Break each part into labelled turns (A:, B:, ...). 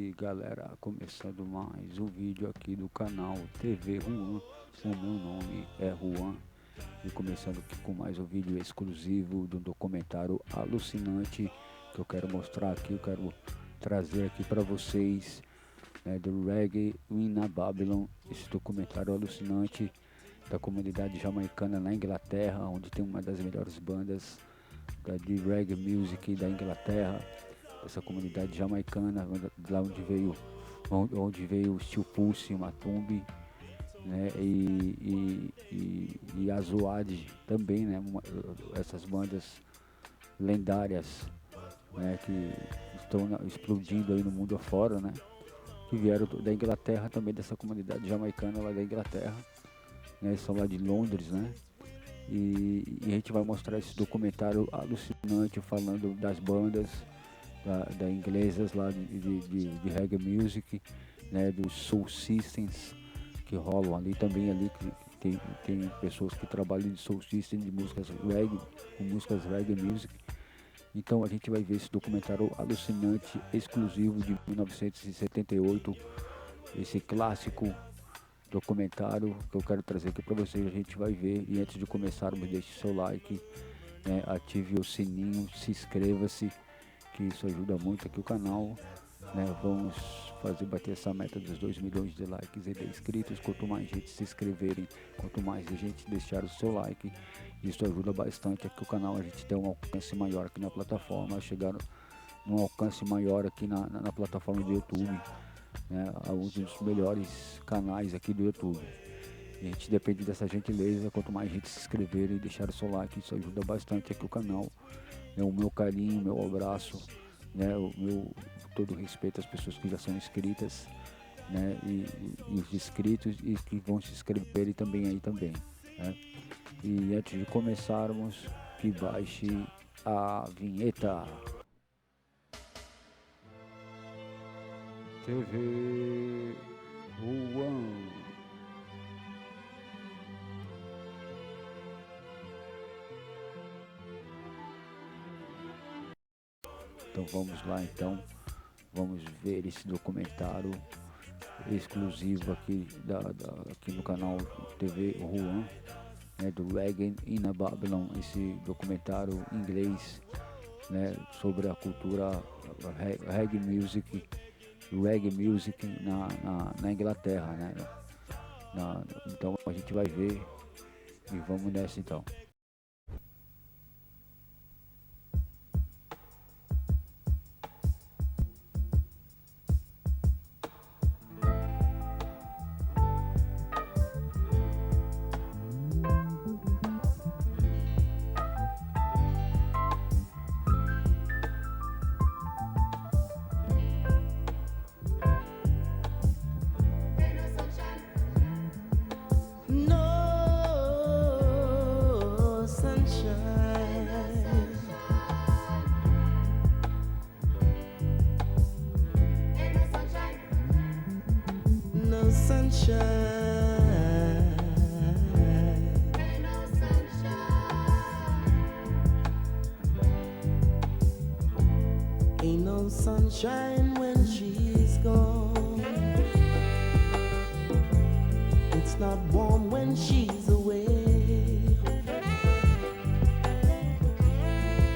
A: noite, galera, começando mais um vídeo aqui do canal TV Juan. O meu nome é Juan e começando aqui com mais um vídeo exclusivo do documentário alucinante que eu quero mostrar aqui, eu quero trazer aqui para vocês, do Reggae in Babylon, esse documentário alucinante da comunidade jamaicana na Inglaterra, onde tem uma das melhores bandas de reggae music da Inglaterra, essa comunidade jamaicana, lá onde veio o Steel Pulse, Matumbi, né, e a Zoad também, né, essas bandas lendárias, né, que estão explodindo aí no mundo afora, né, que vieram da Inglaterra também, dessa comunidade jamaicana lá da Inglaterra, né, são lá de Londres, né. E a gente vai mostrar esse documentário alucinante falando das bandas da inglesas lá de reggae music, né, dos soul systems que rolam ali também, ali que tem pessoas que trabalham de soul system, de músicas reggae, com músicas reggae music. Então a gente vai ver esse documentário alucinante, exclusivo de 1978, esse clássico documentário que eu quero trazer aqui para vocês. A gente vai ver, e antes de começarmos, deixe seu like, né, ative o sininho, se inscreva-se, que isso ajuda muito aqui o canal, né. Vamos bater essa meta dos 2 milhões de likes e de inscritos. Quanto mais gente se inscreverem, quanto mais gente deixar o seu like, isso ajuda bastante aqui o canal, a gente tem um alcance maior aqui na plataforma, chegar num alcance maior aqui na plataforma do YouTube, né, um dos melhores canais aqui do YouTube. E a gente depende dessa gentileza, quanto mais gente se inscrever e deixar o seu like, isso ajuda bastante aqui o canal, né. O meu carinho, o meu abraço, né, todo o respeito às pessoas que já são inscritas, né, e os inscritos e que vão se inscreverem também aí também, né. E antes de começarmos, que baixe a vinheta. TV Juan. Então vamos lá, então vamos ver esse documentário exclusivo aqui aqui no canal TV Juan, né, do Reggae in Babylon, esse documentário em inglês, né, sobre a cultura reggae music na Inglaterra, né. Então a gente vai ver e vamos nessa então.
B: Ain't no sunshine when she's gone. It's not warm when she's away.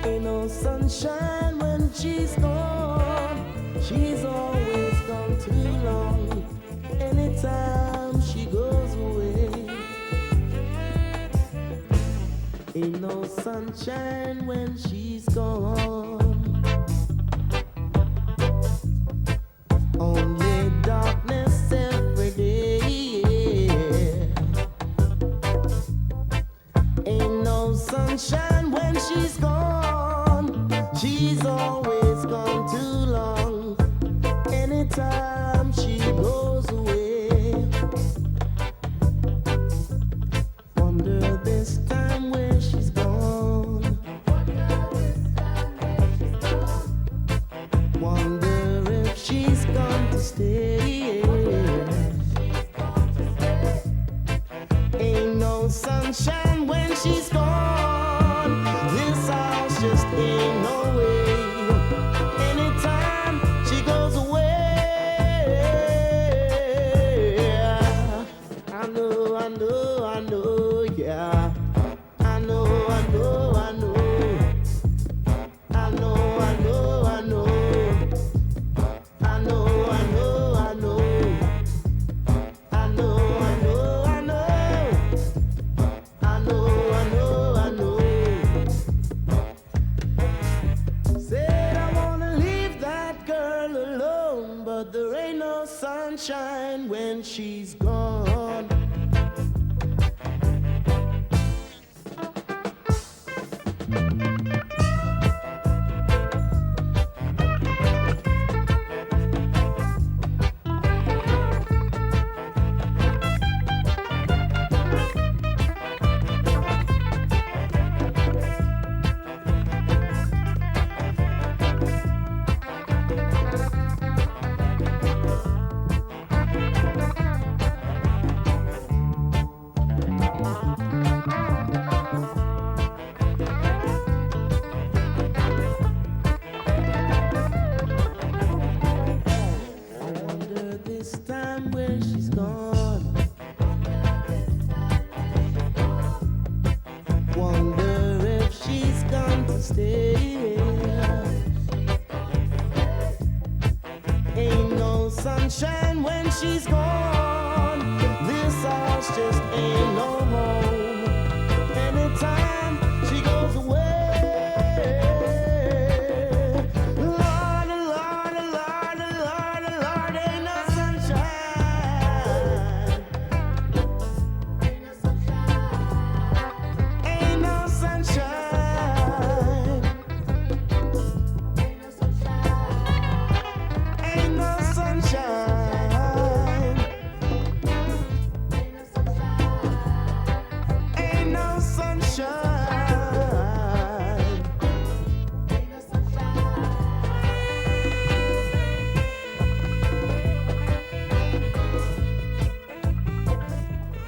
B: Ain't no sunshine when she's gone. She's always gone too long. Anytime she goes away. Ain't no sunshine when she's gone. Only darkness every day. Ain't no sunshine when she's gone. She's always gone too long. Anytime she goes away. Wonder this time where she's gone. but there ain't no sunshine when she's gone.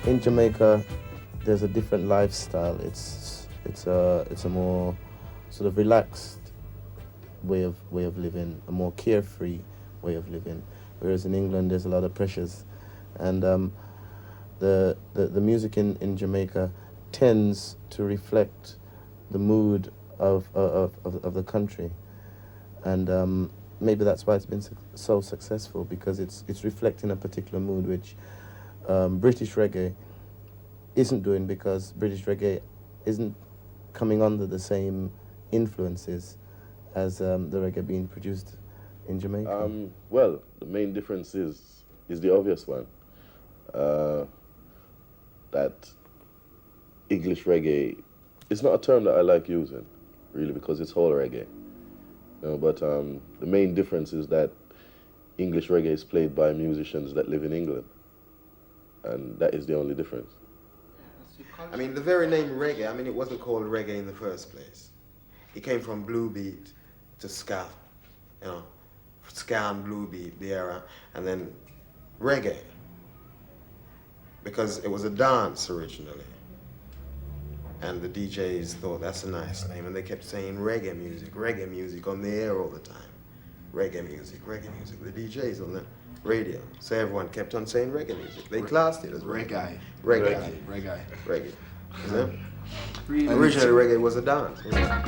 C: In Jamaica, there's a different lifestyle. It's a more sort of relaxed way of living, a more carefree way of living. Whereas in England, there's a lot of pressures, and the music in Jamaica tends to reflect the mood of the country, and maybe that's why it's been so successful, because it's reflecting a particular mood which British reggae isn't doing, because British reggae isn't coming under the same influences as the reggae being produced in Jamaica.
D: Well, the main difference is the obvious one. That English reggae, it's not a term that I like using, really, because it's whole reggae. But the main difference is that English reggae is played by musicians that live in England. And that is the only difference.
E: I mean, the very name reggae, I mean, it wasn't called reggae in the first place. It came from blue beat to ska, you know, ska and blue beat, the era, and then reggae, because it was a dance originally. And the DJs thought that's a nice name, and they kept saying reggae music on the air all the time. Reggae music, the DJs on the radio. So everyone kept on saying reggae music. They classed it as
F: reggae.
E: Reggae. You know? Originally reggae was a dance. You know?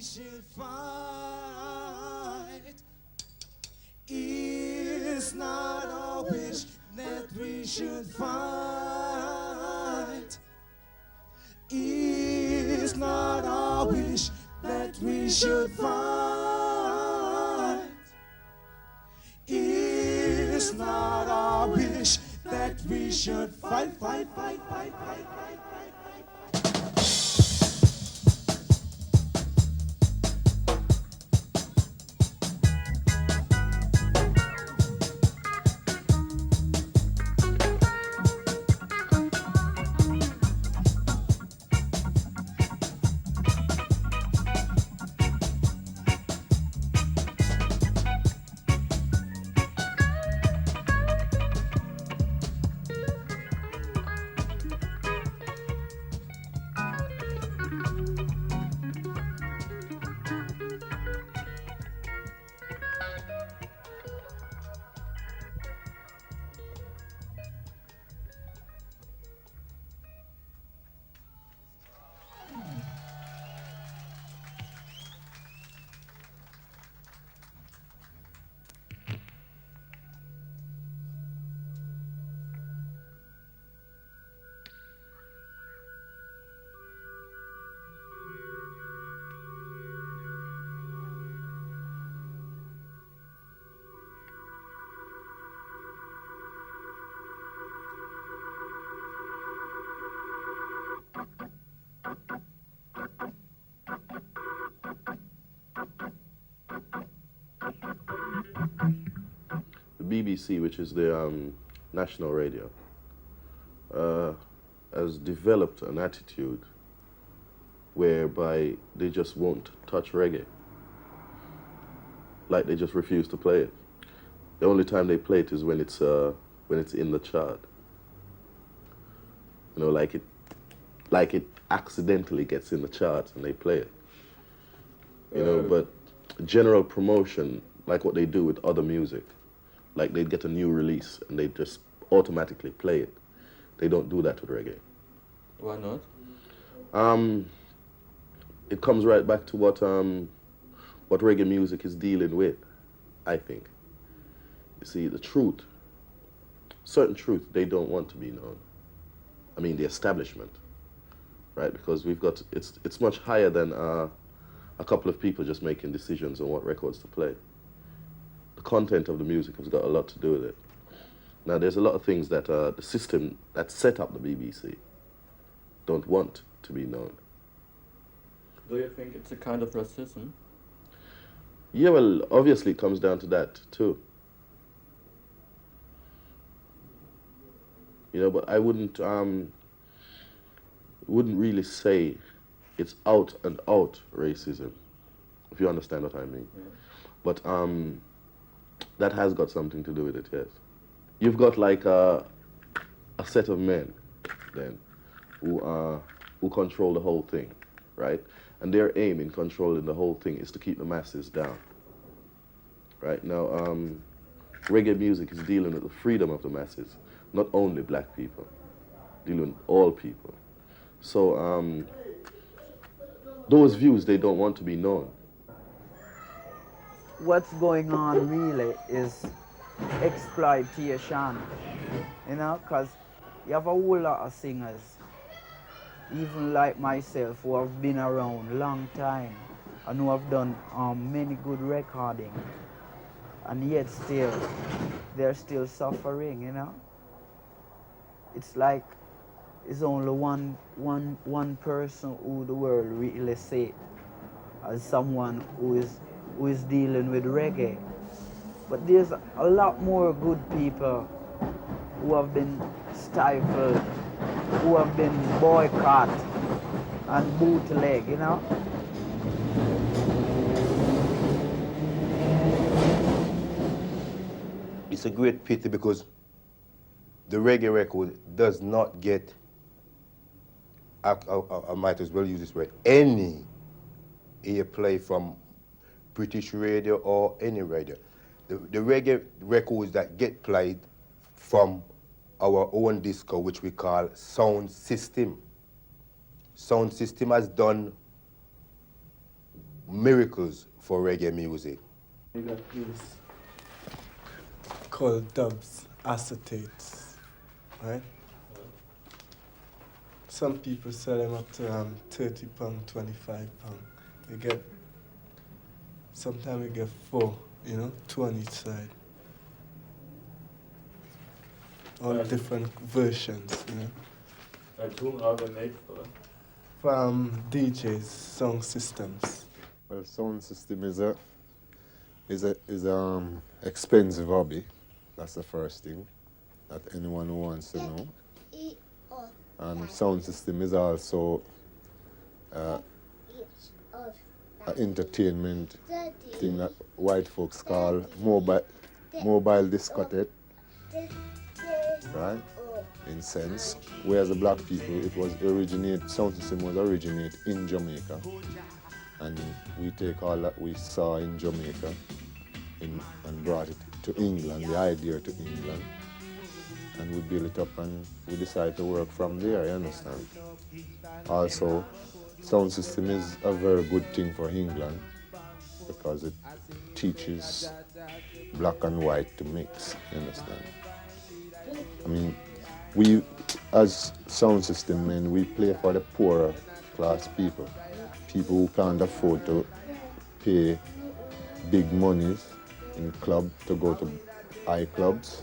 B: should fight. It's not a wish that we should fight. It's not a wish that we should fight. It's not a wish that we should fight, fight, fight, fight, fight, fight, fight, fight.
D: The BBC, which is the national radio, has developed an attitude whereby they just won't touch reggae. Like they just refuse to play it. The only time they play it is when it's in the chart. You know, like it accidentally gets in the charts and they play it. You know, but general promotion, like what they do with other music, like they get a new release and they just automatically play it. They don't do that with reggae.
F: Why not?
D: It comes right back to what reggae music is dealing with, I think. You see, the truth, certain truth, they don't want to be known. I mean, the establishment, right? Because we've got, it's much higher than a couple of people just making decisions on what records to play. The content of the music has got a lot to do with it. Now, there's a lot of things that the system that set up the BBC don't want to be known.
F: Do you think it's a kind of racism?
D: Yeah, well, obviously it comes down to that too. You know, but I wouldn't really say it's out and out racism, if you understand what I mean.
F: Yeah.
D: But that has got something to do with it, yes. You've got like a set of men then who control the whole thing, right? And their aim in controlling the whole thing is to keep the masses down. Right now, reggae music is dealing with the freedom of the masses, not only black people, dealing with all people. So those views, they don't want to be known.
G: What's going on really is exploitation, you know, because you have a whole lot of singers, even like myself, who have been around a long time and who have done many good recording, and yet still, they're still suffering, you know. It's like it's only one person who the world really see as someone who is dealing with reggae. But there's a lot more good people who have been stifled, who have been boycott and bootleg, you know.
H: It's a great pity because the reggae record does not get, I might as well use this word, any airplay from British radio or any radio. The reggae records that get played from our own disco, which we call Sound System. Sound System has done miracles for reggae music.
I: We got this called dubs, acetates, right? Some people sell them up to £30, £25. We get, sometimes we get 4, you know, 2 on each side. All different versions, you know.
F: Like whom are they made for?
I: From DJs, sound systems.
J: Well, sound system is a expensive hobby. That's the first thing that anyone who wants to know. And sound system is also an entertainment thing that white folks call mobile discotheque, right? In sense, whereas the black people, sound system was originate in Jamaica, and we take all that we saw in Jamaica and brought it to England, the idea to England, and we build it up and we decide to work from there, you understand? Also, sound system is a very good thing for England because it teaches black and white to mix, you understand? I mean, we, as sound system men, we play for the poorer class people who can't afford to pay big monies in club to go to high clubs.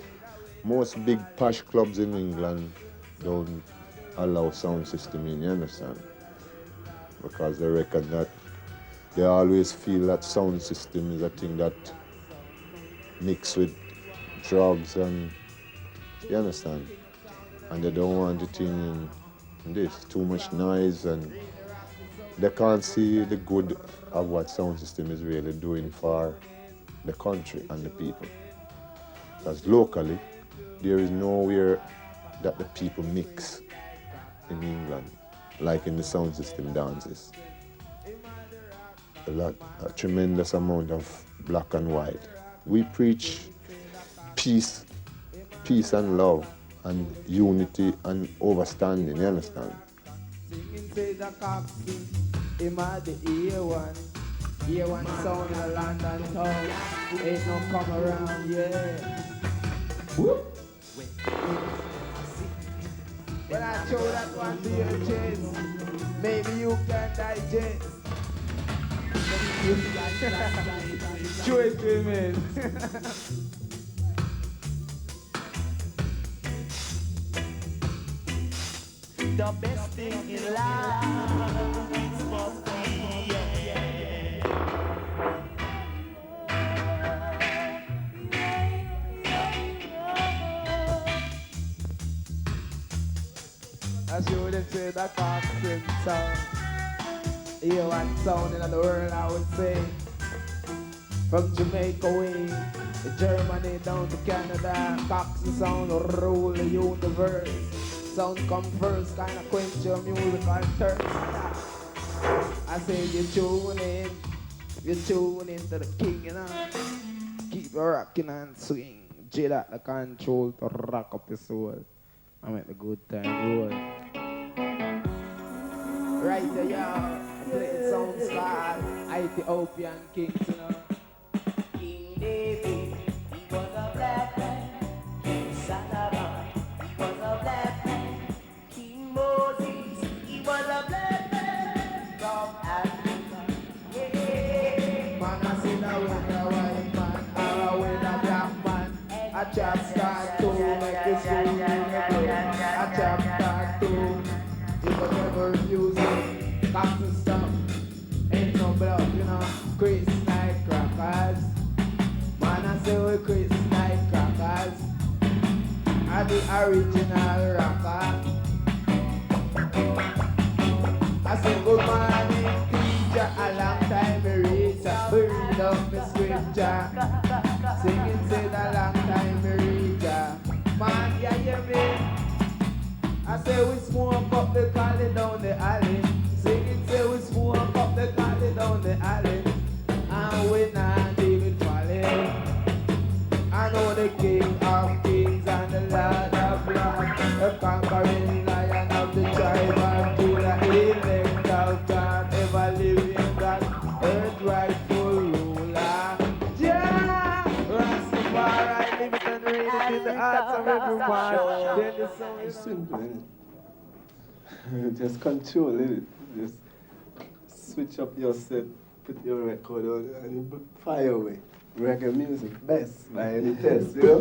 J: Most big posh clubs in England don't allow sound system in, you understand? Because they reckon that they always feel that sound system is a thing that mix with drugs and, you understand? And they don't want the thing in this, too much noise, and they can't see the good of what sound system is really doing for the country and the people. Because locally, there is nowhere that the people mix in England, like in the sound system dances. A tremendous amount of black and white. We preach peace and love and unity and overstanding, you understand?
G: Hear one sound in a London town, ain't no come around, yeah. Whoop. When I show that one to your chest, maybe you can digest. Show it to me.
B: The best thing in life is for me,
G: As you would say, the Coxswain sound. Hear one sound in the world, I would say. From Jamaica way, Germany down to Canada, Coxswain sound rule the universe. Sound come first, kinda quench your musical thirst. I say you tune in to the king, you know. Keep rocking and swing. J that the control to rock up your soul. I make the good time roll. Right there, y'all. Play sound star, Ethiopian kings, you know.
B: King David, he was a black man. King Solomon, he was a black man. King Moses, he was a black man from Africa. Yeah.
G: Man, I see the with a white man, or with a black man. A chap start to make this fool in the blood. A chap start to, if I never use it, cops and stuff. Ain't no bluff, you know. Chris night crackers. Man, I say we Chris night crackers. Are the original rocker. I say good morning, teacher. A long time we read ya. We read up the scripture. Singing said a long time we read ya. Man, yeah, hear me? I say we smoke up the collie down the alley. Singing say we smoke up the collie down the alley. And we not even falling. I know the king of kings and the lord of lords, the conquering lion of the tribe of Judah, elect of God, ever living God, earth music in the hearts of everyone. Tell you so,
I: It's simple, innit? Just control it. Just switch up your set, put your record on, and you fire away. Reggae music, best by any test, you know?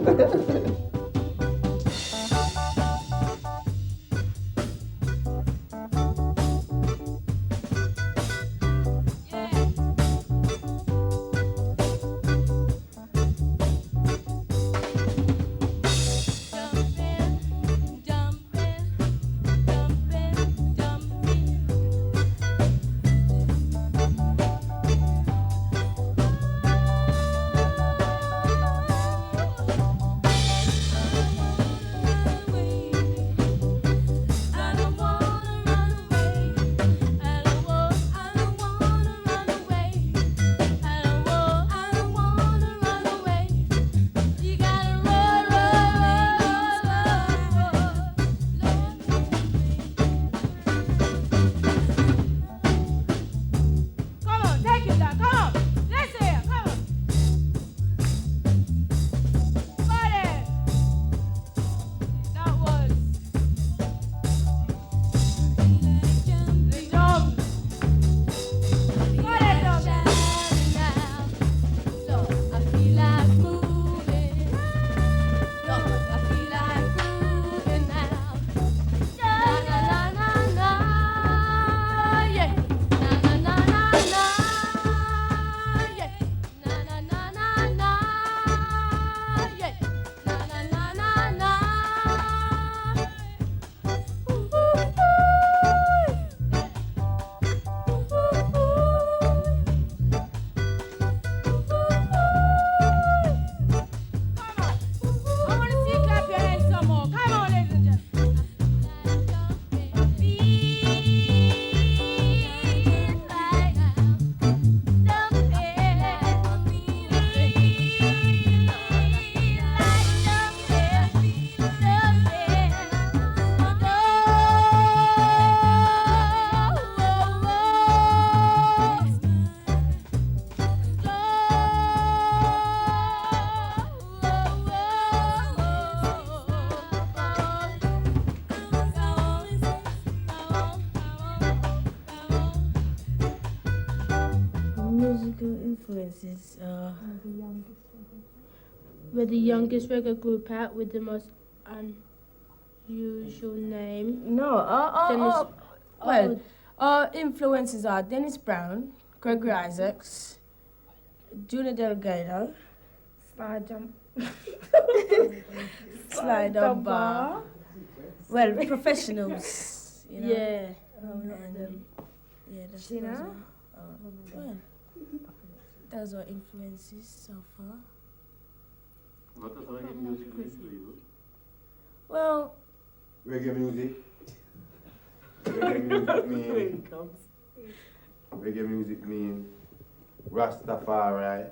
K: Musical influences. We're the youngest reggae group out with the most unusual name.
L: No,
K: Dennis-
L: well, our influences are Dennis Brown, Gregory Isaacs, Junior Delgado,
K: Slide jump.
L: Slider Bar. Well, professionals, you know.
K: Yeah.
L: Yeah, that's
K: You
L: those
K: know?
L: are, well, those are influences so far.
F: What does reggae music mean to you?
L: Well,
H: Reggae music. Reggae music mean. Reggae music mean Rastafari,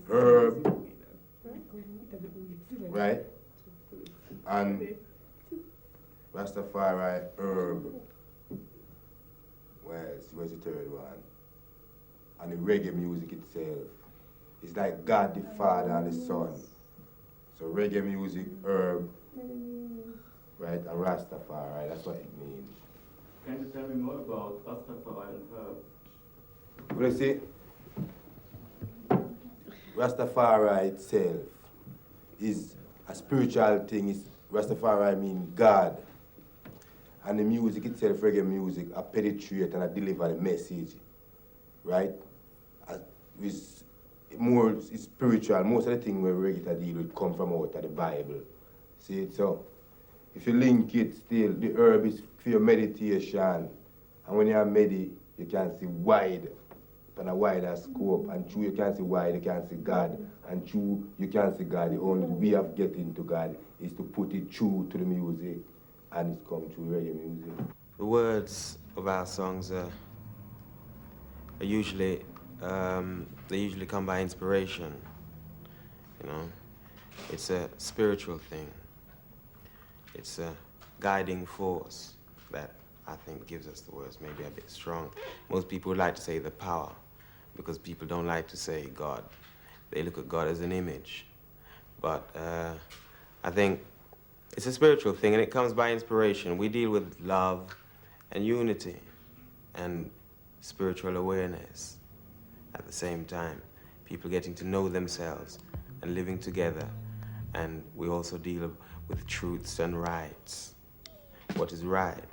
H: herb, right? And Rastafari, herb. Where's the third one? And the reggae music itself. It's like God the Father and the Son. So reggae music, herb, right, and Rastafari, that's what it means.
F: Can you tell me more about Rastafari and herb?
H: Well, you see, Rastafari itself is a spiritual thing. Rastafari means God. And the music itself, reggae music, a penetrate and a deliver the message, right? It's spiritual. Most of the things where reggae deal with come from out of the Bible. See it? So, if you link it still, the herb is for your meditation. And when you are medi, you can see wide, on a wider scope. And true, you can see wide, you can see God. And true, you can see God. The only way of getting to God is to put it through to the music. And it's come through reggae music.
E: The words of our songs are usually, they usually come by inspiration, you know. It's a spiritual thing. It's a guiding force that I think gives us the words maybe a bit strong. Most people would like to say the power because people don't like to say God. They look at God as an image. But I think it's a spiritual thing, and it comes by inspiration. We deal with love and unity and spiritual awareness at the same time. People getting to know themselves and living together. And we also deal with truths and rights. What is right?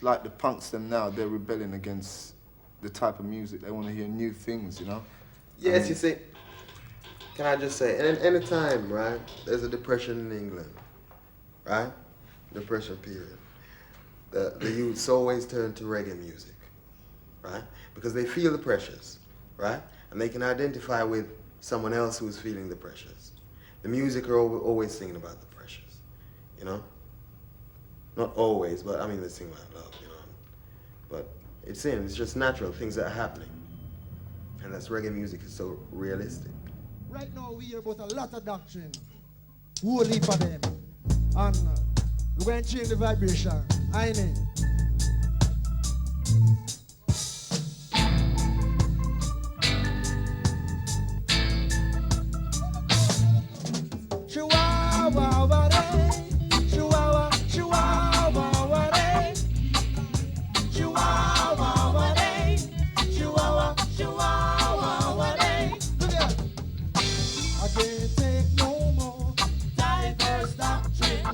J: Like the punks them now, they're rebelling against the type of music. They want to hear new things, you know?
E: Yes, you see, can I just say, and any time, right, there's a depression in England, right? Depression period. The youths always turn to reggae music, right? Because they feel the pressures, right? And they can identify with someone else who's feeling the pressures. The music are always singing about the pressures, you know? Not always, but I mean, they sing about love, you know. But it's just natural things that are happening. And that's reggae music is so realistic.
M: Right now we hear about a lot of doctrine. Whole heap of them. And we're going to change the vibration. I know. Chihuahua, Chihuahua, Chihuahua, Chihuahua, Chihuahua, Chihuahua. Look here. I can't take no more diverse doctrine.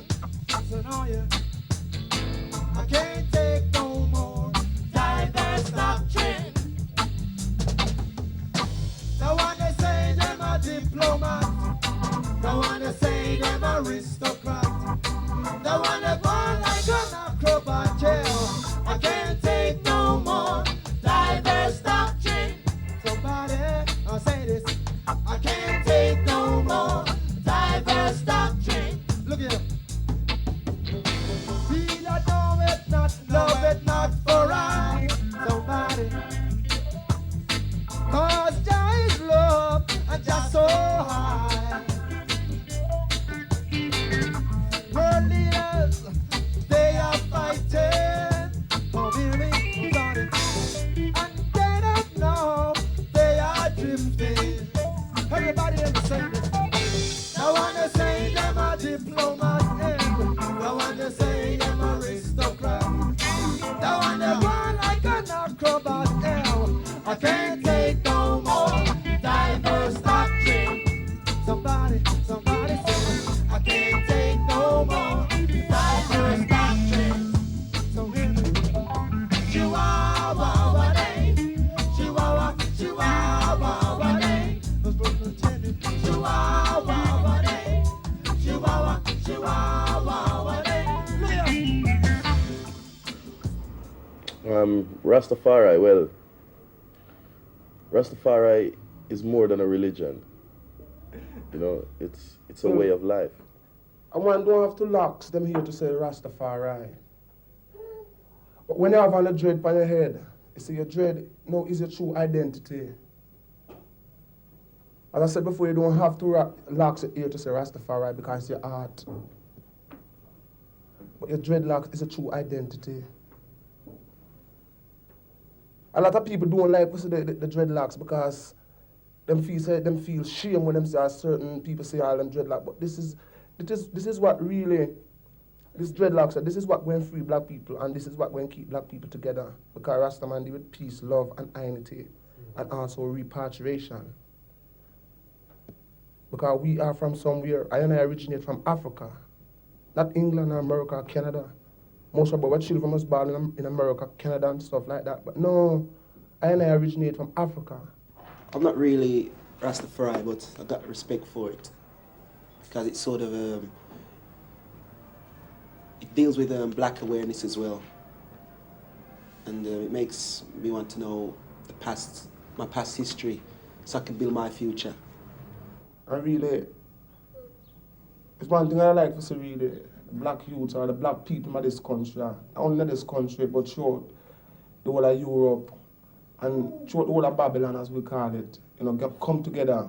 M: Listen, oh yeah. I can't take no more diverse doctrine. The one they say them a diplomat. The one they say them aristocrat. The one they born like an acrobat. Yeah. I can't take no more diverse doctrine. Somebody, I say this. I can't take no more diverse doctrine. Look here. He that know it not, love it not for I. Somebody. Cause Jah is love and just so high. World leaders, they are fighting. Oh, hear me, somebody. And they don't know they are drifting. Everybody in the same. The one they say them a diplomat, the one they say them aristocrat, the one they born like an acrobat. I can't take no more diverse doctrine. Somebody say I can't take no more diverse doctrine. So hear me. Chihuahua, Chihuahua, Chihuahua, Chihuahua, Chihuahua, Chihuahua.
D: Rastafari, well, Rastafari is more than a religion. You know, it's a way of life.
N: And one don't have to locks them here to say Rastafari. But when you have on a dread on your head, you see your dread now is your true identity. As I said before, you don't have to locks your ear to say Rastafari because it's your art. But your dreadlocks is a true identity. A lot of people don't like the dreadlocks because them feel shame when them say certain people say all them dreadlocks. But this is what really, this dreadlocks, this is what going free black people, and this is what going keep black people together. Because Rastaman deal with peace, love, and unity, and also repatriation. Because we are from somewhere. I originate from Africa, not England or America or Canada. Most of our children was born in America, Canada, and stuff like that. But no, I originate from Africa.
O: I'm not really Rastafari, but I got respect for it because it sort of it deals with black awareness as well, and it makes me want to know the past, my past history, so I can build my future.
N: And really, it's one thing I like to see really, the black youth or the black people of this country, not only this country, but throughout the whole of Europe and throughout the whole of Babylon, as we call it, you know, come together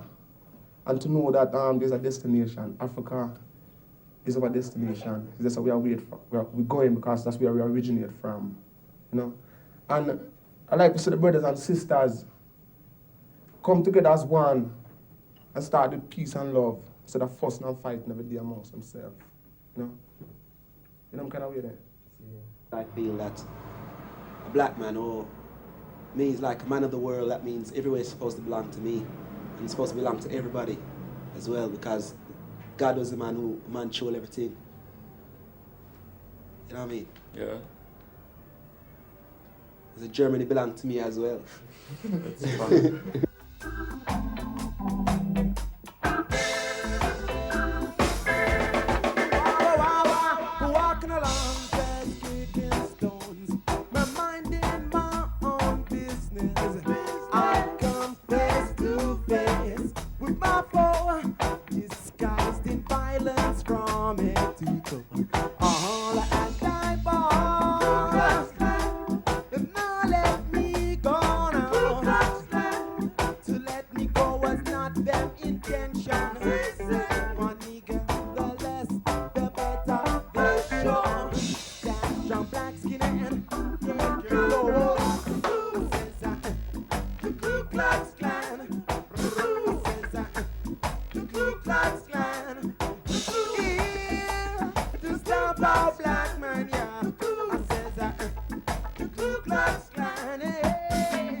N: and to know that there's a destination. Africa is our destination. That's where we're going because that's where we originate from, you know. And I like to see the brothers and sisters come together as one and start with peace and love instead of fussing and fighting every day amongst themselves. You know? You know what kind of way there?
O: I feel that a black man or me is like a man of the world. That means everywhere is supposed to belong to me. And it's supposed to belong to everybody as well because God was the man who controlled everything. You know what I mean?
F: Yeah.
O: The Germany belonged to me as well.
F: That's fun.
M: Walking along, just kicking stones, my mind in my own business. I come face to face with my foe, disguised in violence from head to toe. All I die for, and now Klux Klan, hey.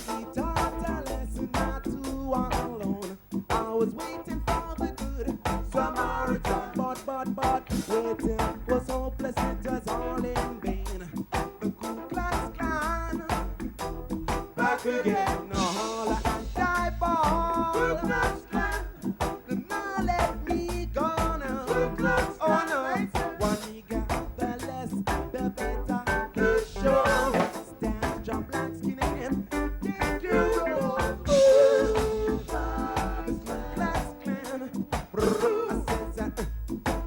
M: He taught a lesson not to walk alone. I was waiting for the good Samaritan, but waiting was hopeless. It was all in vain. The Ku Klux Klan back again, all and die ball. Ku Klux Klan, now let me go now. Ku Klux Klan, oh no, one we got the less, the better. The show stand jump black skin and take you roll. The Ku Klux Klan, I said that.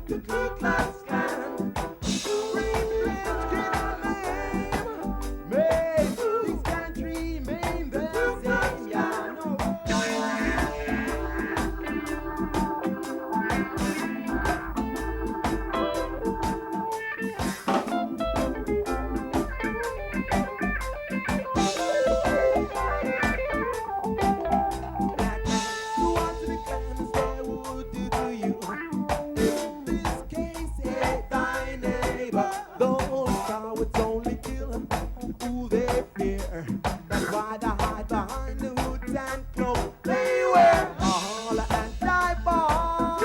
M: The Ku Klux Klan, free French killer name, made this country remain the same. Yeah, no. What the clans they would do to you? In this case, hey, thy neighbor. Those cowards only kill who they fear. That's why they hide behind the hoods and cloaks they wear. All and die ball.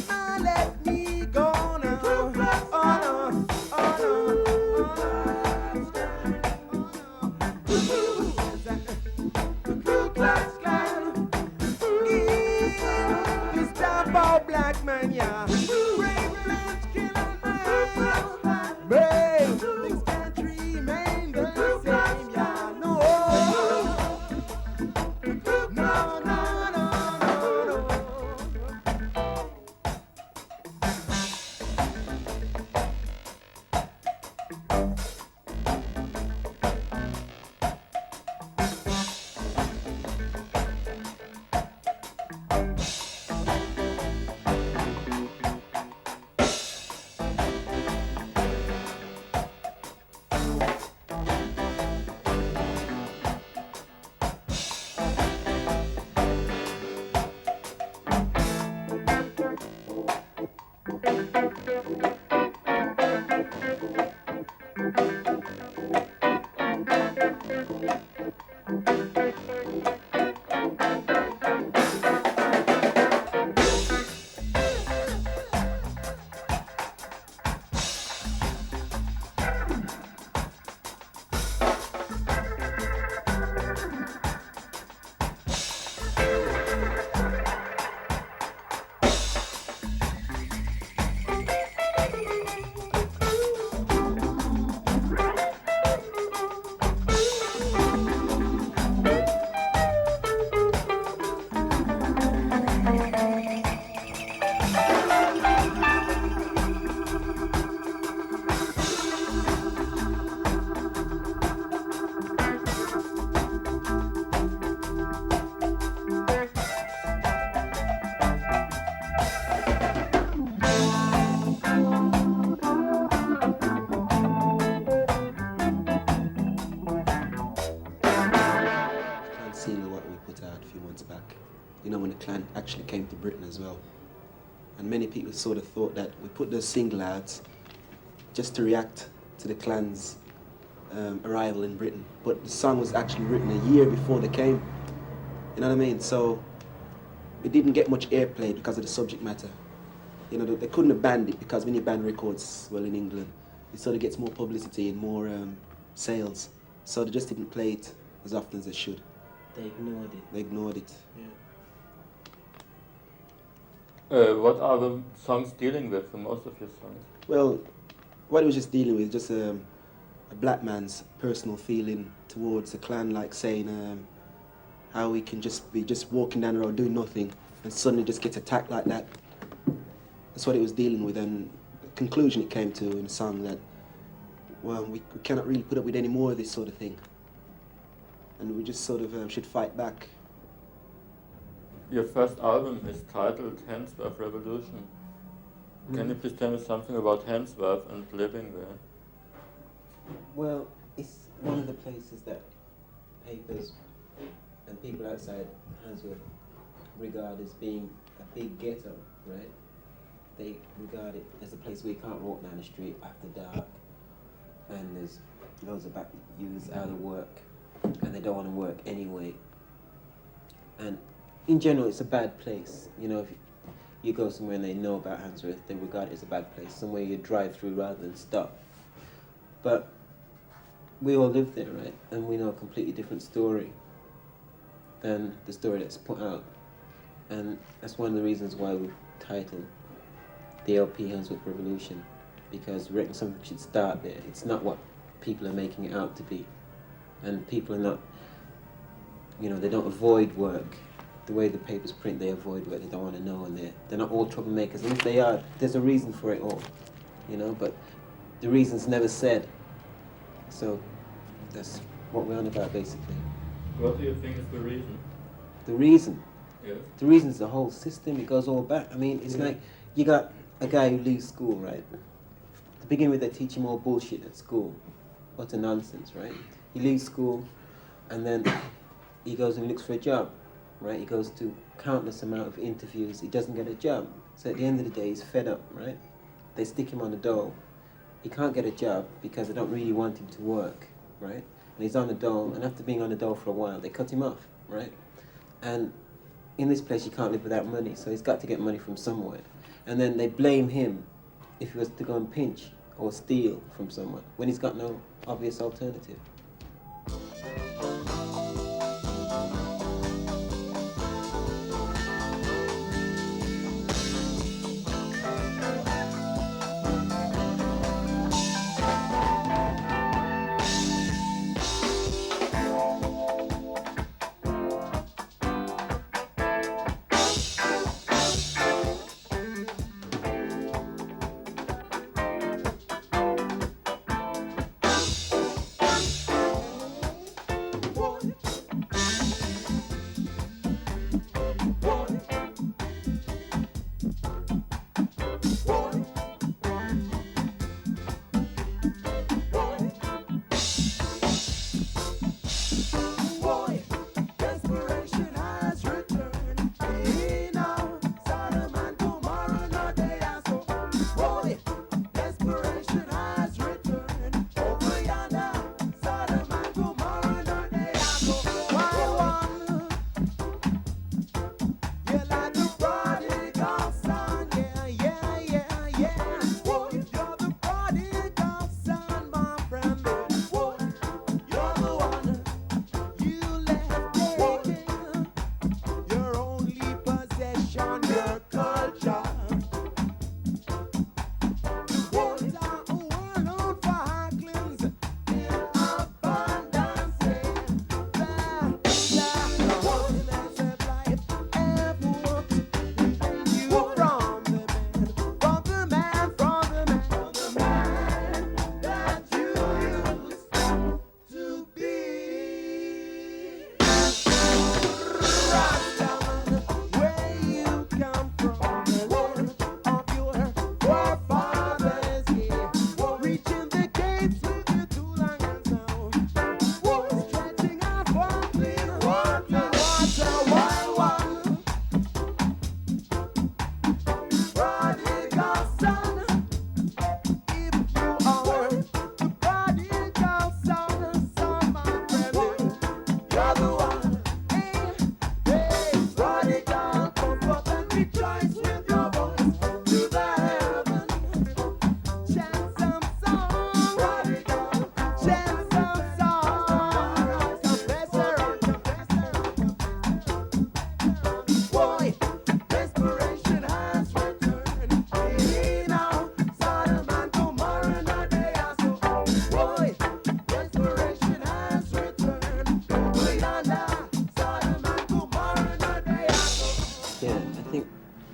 M: Now let me go now. Oh no, oh no, oh no. Ku Klux Klan, this time for black man, yeah. Brave French killer man, brave, this country remain the same, yeah. No, no, no, no, no, no. Clan single what we put out a few months back. You know, when the Clan actually came to Britain as well. And many people sort of thought that we put the single out just to react to the Clan's arrival in Britain. But the song was actually written a year before they came. You know what I mean? So it didn't get much airplay because of the subject matter. You know, they couldn't have banned it because when you ban records, well, in England, it sort of gets more publicity and more sales. So they just didn't play it as often as they should.
P: They ignored it.
M: They ignored it.
F: Yeah. What are the songs dealing with, the most of your songs?
M: Well, what it was just dealing with, just a black man's personal feeling towards the Clan, like saying how he can just be walking down the road doing nothing and suddenly just gets attacked like that. That's what it was dealing with, and the conclusion it came to in the song that, well, we cannot really put up with any more of this sort of thing. And we just sort of should fight back.
F: Your first album is titled Handsworth Revolution. Can you please tell me something about Handsworth and living there?
O: Well, it's one of the places that papers and people outside Handsworth regard as being a big ghetto, right? They regard it as a place where you can't walk down the street after dark, and there's loads of back youths out of work, and they don't want to work anyway. And in general, it's a bad place. You know, if you go somewhere and they know about Handsworth, they regard it as a bad place, somewhere you drive through rather than stop. But we all live there, right? And we know a completely different story than the story that's put out. And that's one of the reasons why we've titled the LP Handsworth Revolution, because we reckon something should start there. It's not what people are making it out to be. And people are not, you know, they don't avoid work. The way the papers print, they avoid work, they don't want to know, and they're not all troublemakers. And if they are, there's a reason for it all, you know, but the reason's never said. So that's what we're on about, basically.
F: What do you think is the reason?
O: The reason?
F: Yes.
O: The reason is the whole system. It goes all back. I mean, it's like you got a guy who leaves school, right? To begin with, they teach him all bullshit at school. What a nonsense, right? He leaves school, and then he goes and looks for a job, right? He goes to countless amount of interviews. He doesn't get a job. So at the end of the day, he's fed up, right? They stick him on the dole. He can't get a job because they don't really want him to work, right? And he's on the dole, and after being on the dole for a while, they cut him off, right? And in this place, you can't live without money, so he's got to get money from somewhere. And then they blame him if he was to go and pinch or steal from someone, when he's got no obvious alternative.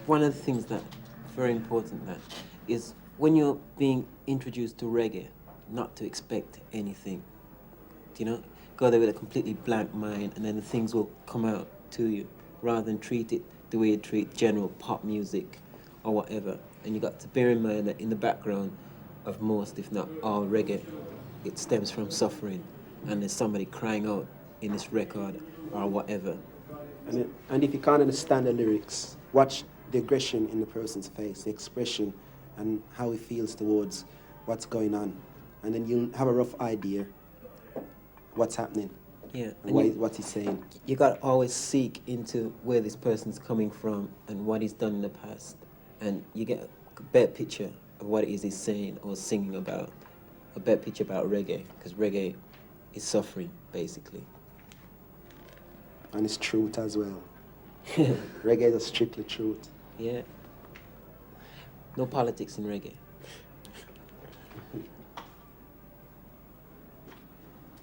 O: One of the things that very important that is when you're being introduced to reggae, not to expect anything. You know, go there with a completely blank mind, and then the things will come out to you, rather than treat it the way you treat general pop music or whatever. And you got to bear in mind that in the background of most, if not all reggae, it stems from suffering, and there's somebody crying out in this record or whatever.
P: And if you can't understand the lyrics, watch the aggression in the person's face, the expression, and how he feels towards what's going on, and then you'll have a rough idea what's happening.
O: Yeah,
P: and what he's saying.
O: You gotta always seek into where this person's coming from and what he's done in the past, and you get a better picture of what it is he's saying or singing about, a better picture about reggae, because reggae is suffering, basically.
P: And it's truth as well. Reggae is strictly truth.
O: Yeah. No politics in reggae.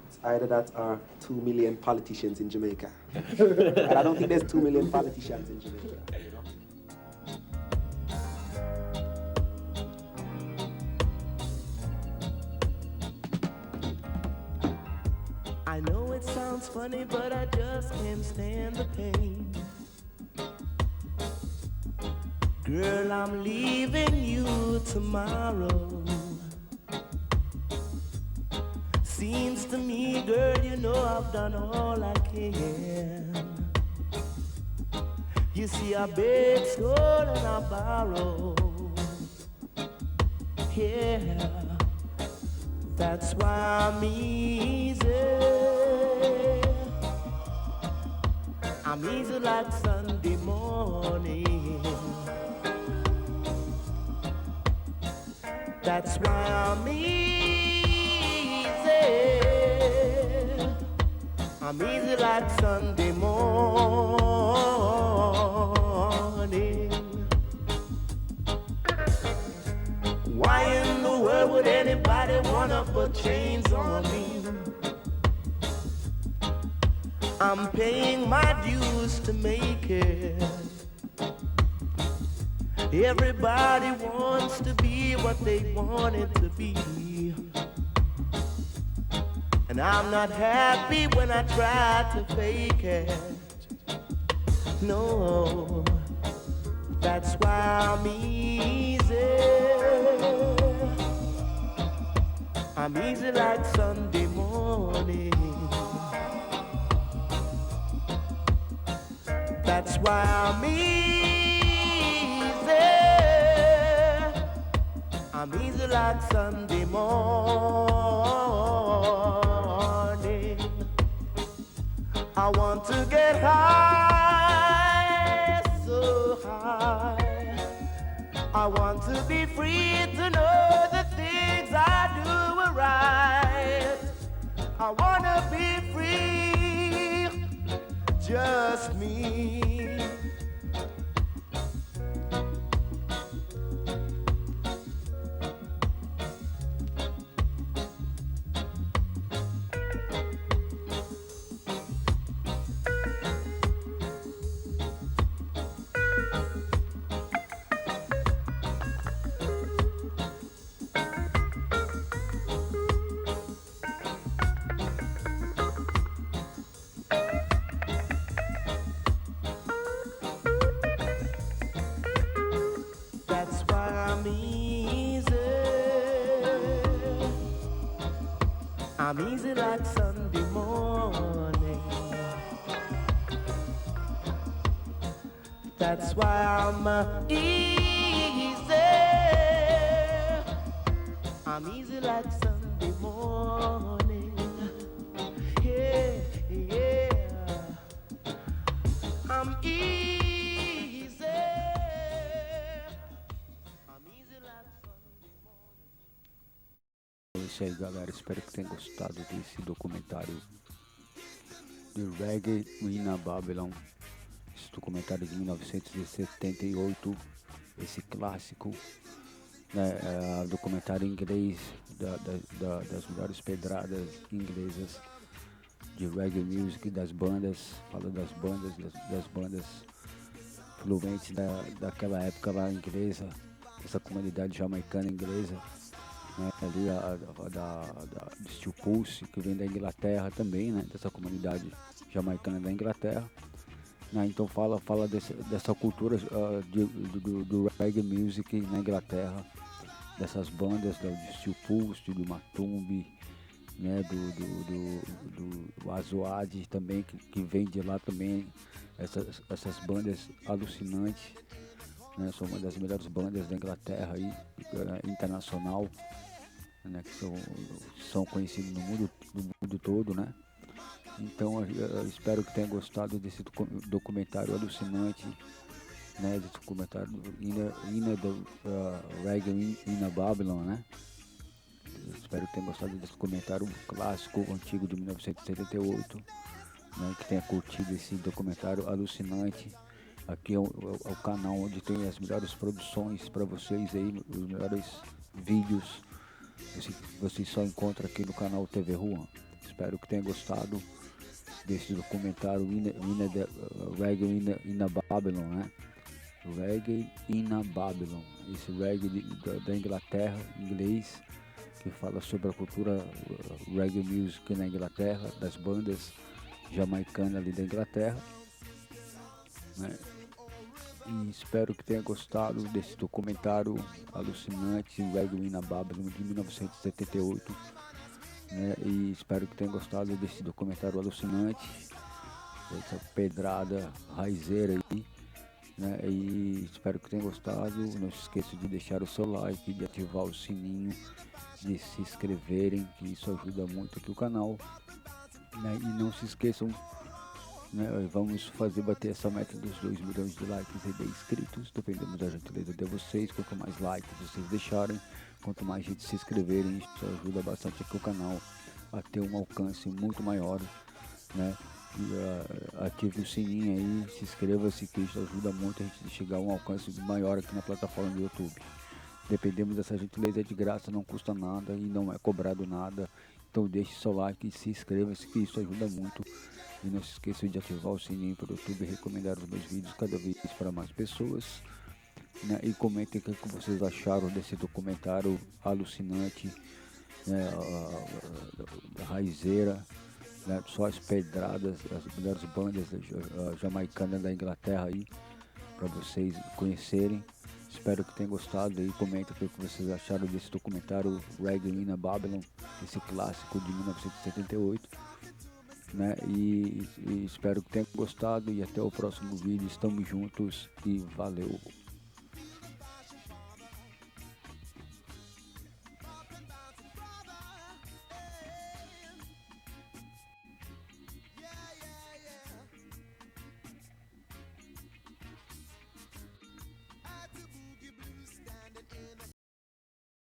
P: It's either that or 2 million politicians in Jamaica. And I don't think there's 2 million politicians in Jamaica. You know?
B: I know it sounds funny, but I just can't stand the pain. Girl, I'm leaving you tomorrow. Seems to me, girl, you know I've done all I can. You see, I beg, stole, and I borrow. Yeah, that's why I'm easy. I'm easy like Sunday morning. That's why I'm easy. I'm easy like Sunday morning. Why in the world would anybody wanna put chains on me? I'm paying my dues to make it. Everybody wants to be what they want it to be. And I'm not happy when I try to fake it. No, that's why I'm easy. I'm easy like Sunday morning. That's why I'm easy. I'm easy like Sunday morning. I want to get high, so high. I want to be free to know the things I do are right. I want to be free, just me. That's why I'm easy. I'm easy like Sunday morning. That's why I'm easy. I'm easy like Sunday morning. Yeah, yeah. I'm easy.
A: É isso aí, galera. Espero que tenham gostado desse documentário de Reggae in Babylon. Esse documentário de 1978, esse clássico, né, documentário em inglês das melhores pedradas inglesas de reggae music, das bandas, fala das bandas fluentes daquela época lá inglesa, essa comunidade jamaicana inglesa. Ali do Steel Pulse, que vem da Inglaterra também, né, dessa comunidade jamaicana da Inglaterra, né, então fala dessa cultura do reggae music na Inglaterra, dessas bandas do Steel Pulse, do Matumbi, né, do Azoade também, que vem de lá também, essas bandas alucinantes, né, são uma das melhores bandas da Inglaterra aí, internacional, né, que são conhecidos no mundo todo, né. Então eu espero que tenha gostado desse documentário alucinante, né, desse documentário Ina do Reggae in a Babylon, né. Eu espero que tenha gostado desse documentário clássico, antigo de 1978, né, que tenha curtido esse documentário alucinante. Aqui é o canal onde tem as melhores produções para vocês aí, os melhores vídeos. Vocês só encontram aqui no canal TV Juan. Espero que tenha gostado desse documentário Reggae in a Babylon, né? Reggae in a Babylon. Esse reggae da Inglaterra, inglês, que fala sobre a cultura reggae music na Inglaterra, das bandas jamaicanas ali da Inglaterra, né? E espero que tenha gostado desse documentário alucinante, Reggae in a Babylon, de 1978, né? E espero que tenha gostado desse documentário alucinante, essa pedrada raizeira aí, né? E espero que tenha gostado. Não se esqueça de deixar o seu like, de ativar o sininho, de se inscreverem, que isso ajuda muito aqui o canal, né? E não se esqueçam, né? Vamos fazer bater essa meta dos 2 milhões de likes e de inscritos. Dependemos da gentileza de vocês. Quanto mais likes vocês deixarem, quanto mais gente se inscreverem, isso ajuda bastante aqui o canal a ter um alcance muito maior, né? E, ative o sininho aí, se inscreva-se, que isso ajuda muito a gente a chegar a um alcance maior aqui na plataforma do YouTube. Dependemos dessa gentileza, é de graça, não custa nada e não é cobrado nada. Então deixe seu like e se inscreva-se, que isso ajuda muito. E não se esqueça de ativar o sininho para o YouTube e recomendar os meus vídeos cada vez para mais pessoas, né? E comentem o que vocês acharam desse documentário alucinante, né? A raizeira, né? Só as pedradas, as melhores bandas jamaicanas da Inglaterra aí, para vocês conhecerem. Espero que tenham gostado aí. Comentem o que vocês acharam desse documentário Reggae in a Babylon, esse clássico de 1978, né? E espero que tenham gostado e até o próximo vídeo. Estamos juntos e valeu!